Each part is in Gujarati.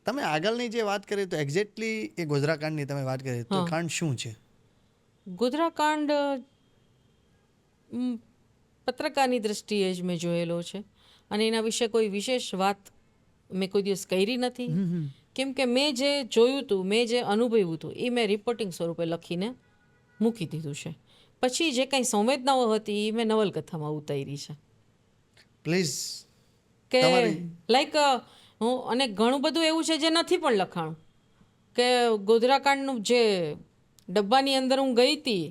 તમે આગળની જે વાત કરી તો એક્ઝેક્ટલી એ ગોધરાકાંડની તમે વાત કરી તો કાંડ શું છે? ગોધરાકાંડ પત્રકારની દ્રષ્ટિએ જ મેં જોયેલો છે અને એના વિશે કોઈ વિશેષ વાત મેં કોઈ દિવસ કરી નથી, કેમ કે મેં જે જોયું હતું, મેં જે અનુભવ્યું હતું એ મેં રિપોર્ટિંગ સ્વરૂપે લખીને મૂકી દીધું છે. પછી જે કંઈ સંવેદનાઓ હતી એ મેં નવલકથામાં ઉતારી છે. પ્લીઝ કે લાઈક હું અને ઘણું બધું એવું છે જે નથી પણ લખાણું. કે ગોધરાકાંડનું જે ડબ્બાની અંદર હું ગઈ હતી,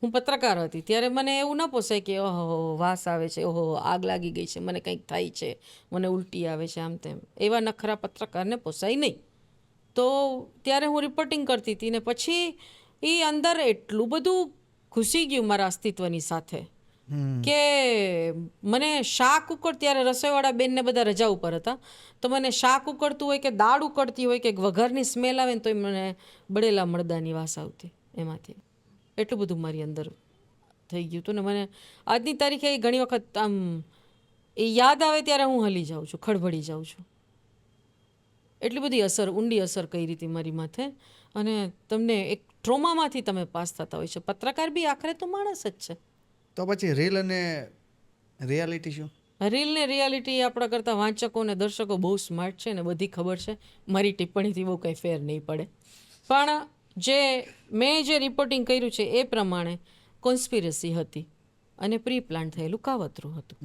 હું પત્રકાર હતી ત્યારે મને એવું ન પોસાય કે ઓહો વાસ આવે છે, ઓહો આગ લાગી ગઈ છે, મને કંઈક થાય છે, મને ઉલટી આવે છે, આમ તેમ એવા નખરા પત્રકારને પોસાય નહીં. તો ત્યારે હું રિપોર્ટિંગ કરતી હતી ને પછી એ અંદર એટલું બધું ઘૂસી ગયું મારા અસ્તિત્વની સાથે કે મને શાક ઉકળ, ત્યારે રસોઈવાળા બેનને બધા રજા ઉપર હતા, તો મને શાક ઉકળતું હોય કે દાળ ઉકળતી હોય કે વઘારની સ્મેલ આવે ને તો મને બળેલા મળદાની વાસ આવતી એમાંથી. એટલું બધું મારી અંદર થઈ ગયું હતું ને મને આજની તારીખે ઘણી વખત આમ એ યાદ આવે ત્યારે હું હલી જાઉં છું, ખડભડી જાઉં છું. એટલી બધી અસર, ઊંડી અસર કરી હતી મારી માથે. અને તમને એક ટ્રોમામાંથી તમે પાસ થતા હોય છે. પત્રકાર બી આખરે તો માણસ જ છે. તો પછી રીલ અને રિયાલિટી શું? રીલ ને રિયાલિટી આપણા કરતાં વાંચકો અને દર્શકો બહુ સ્માર્ટ છે ને બધી ખબર છે. મારી ટિપ્પણીથી બહુ કંઈ ફેર નહીં પડે. પણ મેં જે રિપોર્ટિંગ કર્યું છે એ પ્રમાણે કોન્સ્પિરસી હતી અને પ્રી પ્લાન થયેલું કાવતરું હતું.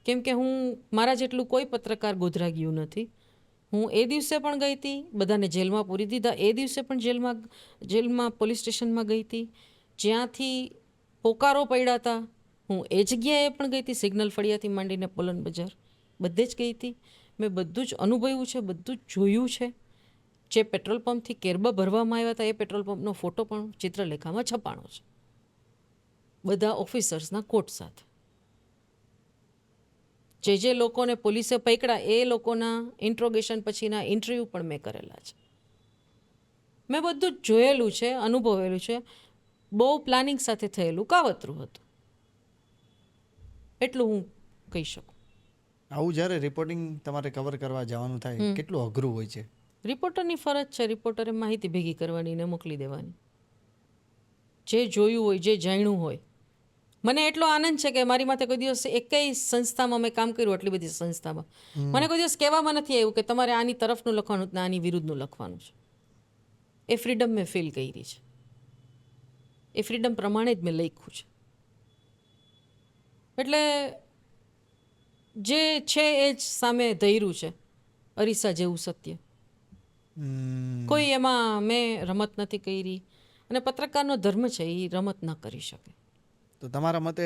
કેમ કે હું મારા જેટલું કોઈ પત્રકાર ગોધરા ગયું નથી. હું એ દિવસે પણ ગઈ હતી, બધાને જેલમાં પૂરી દીધા એ દિવસે પણ જેલમાં પોલીસ સ્ટેશનમાં ગઈ હતી, જ્યાંથી પોકારો પડ્યા હતા હું એ જગ્યાએ પણ ગઈ હતી, સિગ્નલ ફળિયાથી માંડીને પોલન બજાર બધે જ ગઈ હતી. મેં બધું જ અનુભવ્યું છે, બધું જ જોયું છે. જે પેટ્રોલ પંપથી કેરબા ભરવામાં આવ્યા હતા એ પેટ્રોલ પંપનો ફોટો પણ ચિત્રલેખામાં છપાણો છે, બધા ઓફિસર્સના કોટ સાથે. જે લોકોને પોલીસે પકડ્યા એ લોકોના ઇન્ટ્રોગેશન પછીના ઇન્ટરવ્યૂ પણ મેં કરેલા છે. મેં બધું જ જોયેલું છે, અનુભવેલું છે. બહુ પ્લાનિંગ સાથે થયેલું કાવતરું હતું, એટલું હું કહી શકું. આવું જ્યારે રિપોર્ટિંગ તમારે કવર કરવા જવાનું થાય કેટલું અઘરું હોય છે? રિપોર્ટરની ફરજ છે, રિપોર્ટરે માહિતી ભેગી કરવાની ને મોકલી દેવાની. જે જોયું હોય, જે જાણ્યું હોય. મને એટલો આનંદ છે કે મારી માથે કોઈ દિવસ એકેય સંસ્થામાં મેં કામ કર્યું, આટલી બધી સંસ્થામાં મને કોઈ દિવસ કહેવામાં નથી આવ્યું કે તમારે આની તરફનું લખવાનું ને આની વિરુદ્ધનું લખવાનું છે. એ ફ્રીડમ મેં ફીલ કરી છે. એ ફ્રીડમ પ્રમાણે જ મેં લખ્યું છે. એટલે જે છે એ જ સામે ધૈર્યું છે, અરીસા જેવું સત્ય. કોઈ એમાં મેં રમત નથી કરી અને પત્રકારનો ધર્મ છે એ રમત ન કરી શકે. તો તમારા મતે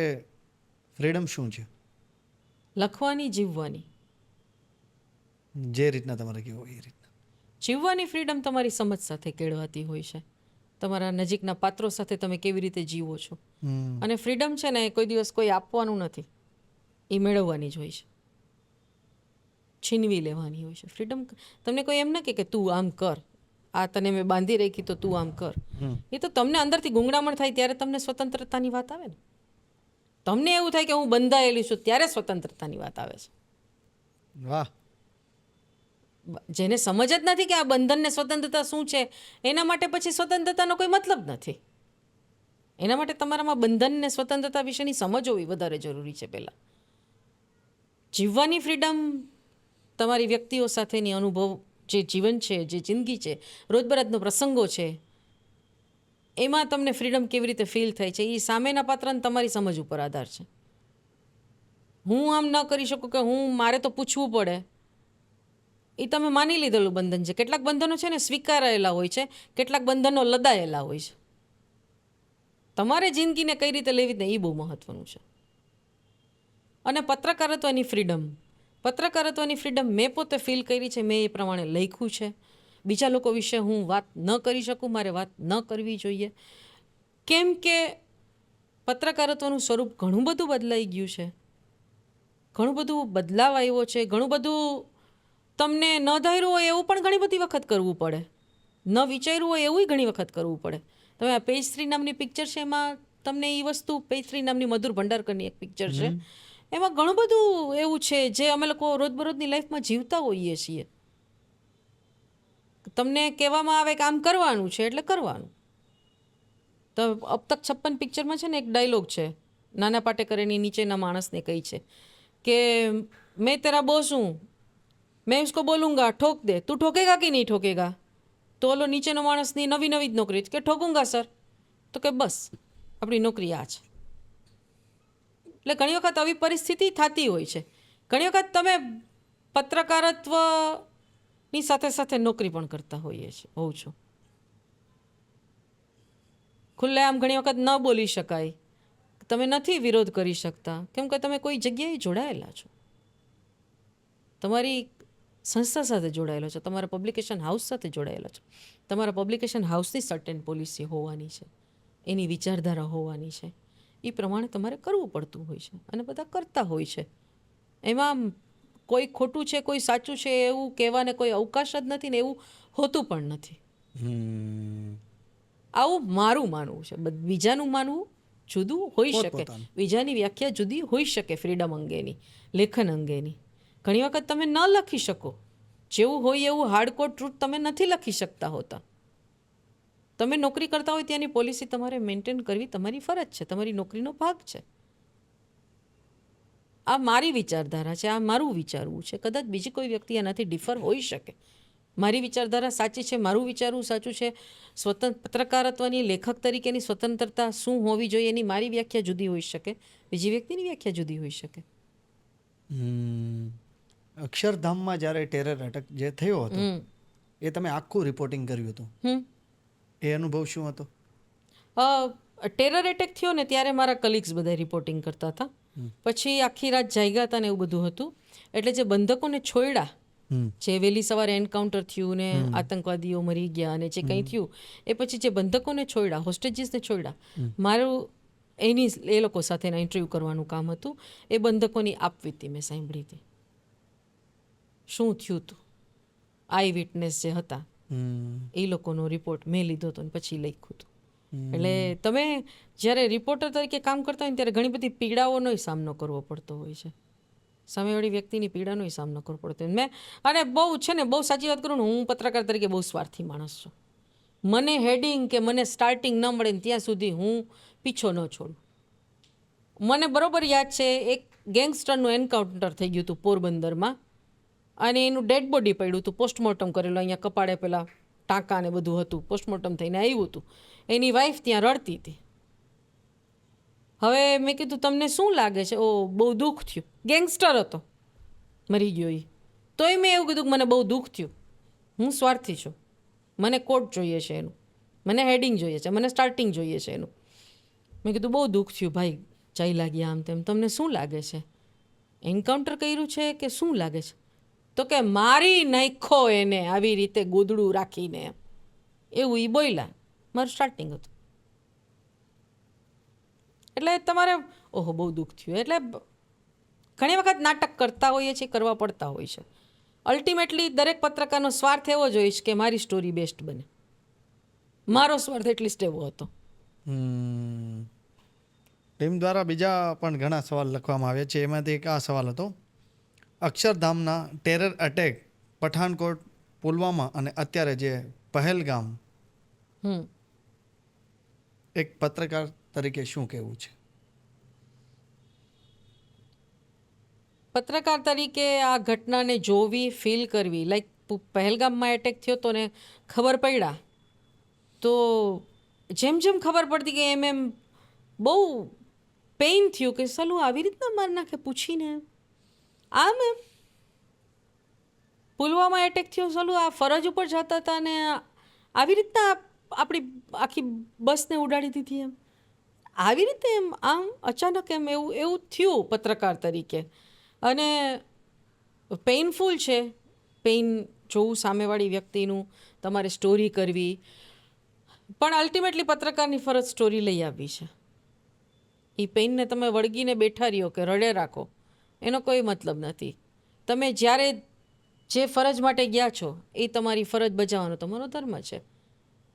ફ્રીડમ શું છે? લખવાની, જીવવાની. જે રીતના તમારે કહેવું એ રીતના જીવવાની ફ્રીડમ તમારી સમજ સાથે કેળવાતી હોય છે. તમારા નજીકના પાત્રો સાથે તમે કેવી રીતે જીવો છો. અને ફ્રીડમ છે ને કોઈ દિવસ કોઈ આપવાનું નથી, એ મેળવવાની જ હોય છે, છીનવી લેવાની હોય છે. ફ્રીડમ તમને કોઈ એમ ન કે તું આમ કર, આ તને મેં બાંધી રાખી તો તું આમ કર. એ તો તમને અંદરથી ગુંગળામણ થાય ત્યારે તમને સ્વતંત્રતાની વાત આવે ને. તમને એવું થાય કે હું બંધાયેલી છું ત્યારે સ્વતંત્રતાની વાત આવે છે. વાહ. જેને સમજ જ નથી કે આ બંધન ને સ્વતંત્રતા શું છે, એના માટે પછી સ્વતંત્રતાનો કોઈ મતલબ નથી. એના માટે તમારામાં બંધન ને સ્વતંત્રતા વિશેની સમજ હોવી વધારે જરૂરી છે. પહેલાં જીવવાની ફ્રીડમ તમારી વ્યક્તિઓ સાથેની અનુભવ, જે જીવન છે, જે જિંદગી છે, રોજબરોજનો પ્રસંગો છે, એમાં તમને ફ્રીડમ કેવી રીતે ફીલ થાય છે એ સામેના પાત્રને તમારી સમજ ઉપર આધાર છે. હું આમ ન કરી શકું કે મારે તો પૂછવું પડે, એ તમે માની લીધેલું બંધન છે. કેટલાક બંધનો છે ને સ્વીકારાયેલા હોય છે, કેટલાક બંધનો લદાયેલા હોય છે. તમારે જિંદગીને કઈ રીતે લેવી ને એ બહુ મહત્વનું છે. અને પત્રકારત્વની ફ્રીડમ મેં પોતે ફીલ કરી છે, મેં એ પ્રમાણે લખ્યું છે. બીજા લોકો વિશે હું વાત ન કરી શકું, મારે વાત ન કરવી જોઈએ, કેમ કે પત્રકારત્વનું સ્વરૂપ ઘણું બધું બદલાઈ ગયું છે, ઘણું બધું બદલાવ આવ્યો છે. ઘણું બધું તમને ન ધાર્યું હોય એવું પણ ઘણી બધી વખત કરવું પડે, ન વિચાર્યું હોય એવું ઘણી વખત કરવું પડે. તમે આ પેજ 3 નામની પિક્ચર છે, એમાં તમને એ વસ્તુ, પેજ 3 નામની મધુર ભંડારકરની એક પિક્ચર છે, એમાં ઘણું બધું એવું છે જે અમે લોકો રોજબરોજની લાઈફમાં જીવતા હોઈએ છીએ. તમને કહેવામાં આવે કે આમ કરવાનું છે એટલે કરવાનું. તો અબ તક 56 પિક્ચરમાં છે ને એક ડાયલોગ છે, નાના પાટેકર એની નીચેના માણસને કહી છે કે મેં તેરા બોસ હું, મેં उसको બોલુંગા ઠોક દે, તું ઠોકેગા કે નહીં ઠોકેગા? તો ઓલો નીચેનો માણસની નવી જ નોકરી કે ઠોકુંગા સર. તો કે બસ આપણી નોકરી આ છે. એટલે ઘણી વખત આવી પરિસ્થિતિ થતી હોય છે. ઘણી વખત તમે પત્રકારત્વની સાથે સાથે નોકરી પણ કરતા હોઉં છો. ખુલ્લેઆમ ઘણી વખત ન બોલી શકાય, તમે નથી વિરોધ કરી શકતા કેમ કે તમે કોઈ જગ્યાએ જોડાયેલા છો, તમારી સંસ્થા સાથે જોડાયેલા છો, તમારા પબ્લિકેશન હાઉસ સાથે જોડાયેલા છો. તમારા પબ્લિકેશન હાઉસની સર્ટેન પોલિસી હોવાની છે, એની વિચારધારા હોવાની છે. એ પ્રમાણે તમારે કરવું પડતું હોય છે અને બધા કરતા હોય છે. એમાં કોઈ ખોટું છે કોઈ સાચું છે એવું કહેવાને કોઈ અવકાશ જ નથી ને એવું હોતું પણ નથી. આવું મારું માનવું છે. બીજાનું માનવું જુદું હોઈ શકે, બીજાની વ્યાખ્યા જુદી હોઈ શકે ફ્રીડમ અંગેની, લેખન અંગેની. ઘણી વખત તમે ન લખી શકો, જેવું હોય એવું હાર્ડકોર ટ્રુથ તમે નથી લખી શકતા હોતા. તમે નોકરી કરતા હોય ત્યાંની પોલિસી તમારે મેન્ટેન કરવી તમારી ફરજ છે, તમારી નોકરીનો ભાગ છે. આ મારી વિચારધારા છે, આ મારું વિચારવું છે. કદાચ બીજી કોઈ વ્યક્તિ એનાથી ડિફર હોઈ શકે. મારી વિચારધારા સાચી છે, મારું વિચારવું સાચું છે. પત્રકારત્વની લેખક તરીકેની સ્વતંત્રતા શું હોવી જોઈએ એની મારી વ્યાખ્યા જુદી હોઈ શકે, બીજી વ્યક્તિની વ્યાખ્યા જુદી હોઈ શકે. અક્ષરધામમાં જ્યારે ટેરર અટેક જે થયો હતો એ તમે આખું રિપોર્ટિંગ કર્યું હતું, એ અનુભવ શું હતો? ટેરર એટેક થયો ને ત્યારે મારા કલીગ્સ બધા રિપોર્ટિંગ કરતા હતા. પછી આખી રાત જાગ્યા હતા ને એવું બધું હતું. એટલે જે બંધકોને છોડ્યા, જે વહેલી સવારે એન્કાઉન્ટર થયું ને આતંકવાદીઓ મરી ગયા અને જે કંઈ થયું એ પછી જે બંધકોને છોડ્યા, હોસ્ટેજીસને છોડ્યા, મારું એ લોકો સાથેના ઇન્ટરવ્યૂ કરવાનું કામ હતું. એ બંધકોની આપવીતી મેં સાંભળી હતી, શું થયું હતું. આઈ વિટનેસ જે હતા એ લોકોનો રિપોર્ટ મેં લીધો હતો ને પછી લખ્યું હતું. એટલે તમે જ્યારે રિપોર્ટર તરીકે કામ કરતા હોય ને ત્યારે ઘણી બધી પીડાઓનો સામનો કરવો પડતો હોય છે. સામેવાળી વ્યક્તિની પીડાનો સામનો કરવો પડતો હોય. અને બહુ છે ને, બહુ સાચી વાત કરું ને, હું પત્રકાર તરીકે બહુ સ્વાર્થી માણસ છું. મને હેડિંગ કે મને સ્ટાર્ટિંગ ન મળે ને ત્યાં સુધી હું પીછો ન છોડું. મને બરોબર યાદ છે એક ગેંગસ્ટરનું એન્કાઉન્ટર થઈ ગયું હતું પોરબંદરમાં અને એનું ડેડ બોડી પડ્યું હતું, પોસ્ટમોર્ટમ કરેલું, અહીંયા કપાળે પેલા ટાંકા ને બધું હતું, પોસ્ટમોર્ટમ થઈને આવ્યું હતું. એની વાઈફ ત્યાં રડતી હતી. હવે મેં કીધું તમને શું લાગે છે? ઓ બહુ દુઃખ થયું. ગેંગસ્ટર હતો, મરી ગયો એ. તોય મેં એવું કીધું કે મને બહુ દુઃખ થયું, હું સ્વાર્થી છું, મને કોટ જોઈએ છે એનું, મને હેડિંગ જોઈએ છે, મને સ્ટાર્ટિંગ જોઈએ છે એનું. મેં કીધું બહુ દુઃખ થયું ભાઈ, ચાઈ લાગી આમ તેમ, તમને શું લાગે છે? એન્કાઉન્ટર કર્યું છે કે શું લાગે છે? તો કે મારી નાખો એને આવી રીતે ગોદડું રાખીને, એવું એ બોલ્યા. મારું સ્ટાર્ટિંગ હતું. એટલે તમારે ઓહો બહુ દુઃખ થયું. એટલે ઘણી વખત નાટક કરતા હોઈએ છીએ, કરવા પડતા હોય છે. અલ્ટિમેટલી દરેક પત્રકારનો સ્વાર્થ એવો જ હોય છે કે મારી સ્ટોરી બેસ્ટ બને. મારો સ્વાર્થ એટલીસ્ટ એવો હતો. ટીમ દ્વારા બીજા પણ ઘણા સવાલ લખવામાં આવ્યા છે. એમાંથી એક આ સવાલ હતો, અક્ષરધામના ટેરર અટેક, પઠાનકોટ, પુલવામા અને અત્યારે જે પહેલગામ, એક પત્રકાર તરીકે શું કહેવું છે? પત્રકાર તરીકે આ ઘટનાને જોવી, ફીલ કરવી. લાઈક પહેલગામમાં એટેક થયો તો ને ખબર પડ્યા તો જેમ જેમ ખબર પડતી કે એમ બહુ પેઇન થયું કે સલું આવી રીતના મારી નાખે પૂછીને. આમ એમ પુલવામા એટેક થયો, સલું આ ફરજ ઉપર જતા હતા ને આવી રીતના આપણી આખી બસને ઉડાડી દીધી. એમ આવી રીતે એમ આમ અચાનક એમ એવું થયું પત્રકાર તરીકે. અને પેઇનફુલ છે, પેઇન જોવું સામેવાળી વ્યક્તિનું, તમારે સ્ટોરી કરવી, પણ અલ્ટિમેટલી પત્રકારની ફરજ સ્ટોરી લઈ આવવી છે. એ પેઇનને તમે વળગીને બેઠા રહ્યો કે રડે રાખો એનો કોઈ મતલબ નથી. તમે જ્યારે જે ફરજ માટે ગયા છો એ તમારી ફરજ બજાવવાનો તમારો ધર્મ છે.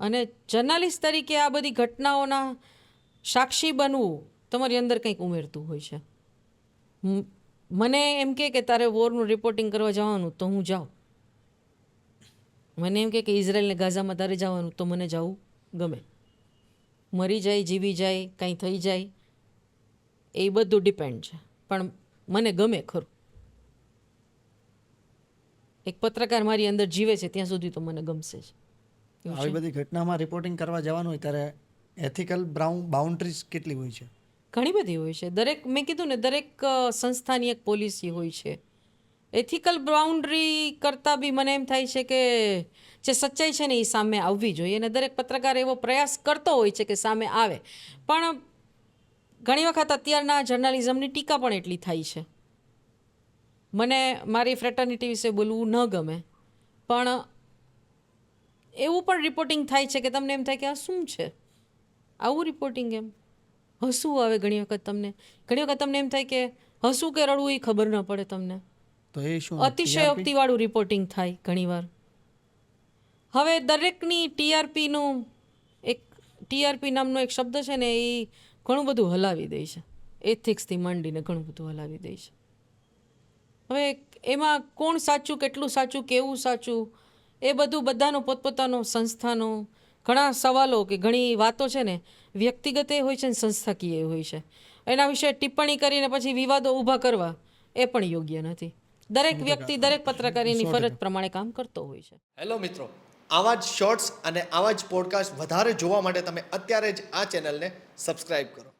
અને જર્નાલિસ્ટ તરીકે આ બધી ઘટનાઓના સાક્ષી બનવું તમારી અંદર કંઈક ઉમેરતું હોય છે. મને એમ કે તારે વોરનું રિપોર્ટિંગ કરવા જવાનું તો હું જાઉં, મને એમ કે ઇઝરાયલને ગાઝામાં તારે જવાનું તો મને જવું ગમે. મરી જાય, જીવી જાય, કાંઈ થઈ જાય, એ બધું ડિપેન્ડ છે, પણ મને ગમે ખરું. એક પત્રકાર મારી અંદર જીવે છે ત્યાં સુધી તો મને ગમશે જ. આવી બધી ઘટનામાં રિપોર્ટિંગ કરવા જવાનું હોય ત્યારે એથિકલ બાઉન્ડ્રીઝ કેટલી હોય છે? ઘણી બધી હોય છે. દરેક, મેં કીધું ને, દરેક સંસ્થાની એક પોલિસી હોય છે. એથિકલ બાઉન્ડ્રી કરતાં બી મને એમ થાય છે કે જે સચ્ચાઈ છે ને એ સામે આવવી જોઈએ, અને દરેક પત્રકાર એવો પ્રયાસ કરતો હોય છે કે સામે આવે. પણ ઘણી વખત અત્યારના જર્નલિઝમની ટીકા પણ એટલી થાય છે. મને મારી ફ્રેટર્નિટી વિશે બોલવું ન ગમે, પણ એવું પણ રિપોર્ટિંગ થાય છે કે તમને એમ થાય કે આ શું છે, આવું રિપોર્ટિંગ, એમ હસવું આવે ઘણી વખત તમને એમ થાય કે હસવું કે રડવું એ ખબર ન પડે તમને. તો એ શું અતિશયોક્તિવાળું રિપોર્ટિંગ થાય ઘણીવાર. હવે દરેકની ટીઆરપી નામનો એક શબ્દ છે ને, એ ઘણું બધું હલાવી દે છે. એથિક્સથી માંડીને ઘણું બધું હલાવી દે છે. હવે એમાં કોણ સાચું, કેટલું સાચું, કેવું સાચું, એ બધું બધાનો પોતપોતાનો સંસ્થાનો ઘણા સવાલો કે ઘણી વાતો છે ને, વ્યક્તિગત એ હોય છે ને સંસ્થાકીય એ હોય છે. એના વિશે ટિપ્પણી કરીને પછી વિવાદો ઊભા કરવા એ પણ યોગ્ય નથી. દરેક વ્યક્તિ, દરેક પત્રકાર એની ફરજ પ્રમાણે કામ કરતો હોય છે. હેલો મિત્રો, આવા જ શોર્ટ્સ અને આવા જ પોડકાસ્ટ વધારે જોવા માટે તમે અત્યારે જ આ ચેનલને સબસ્ક્રાઇબ કરો.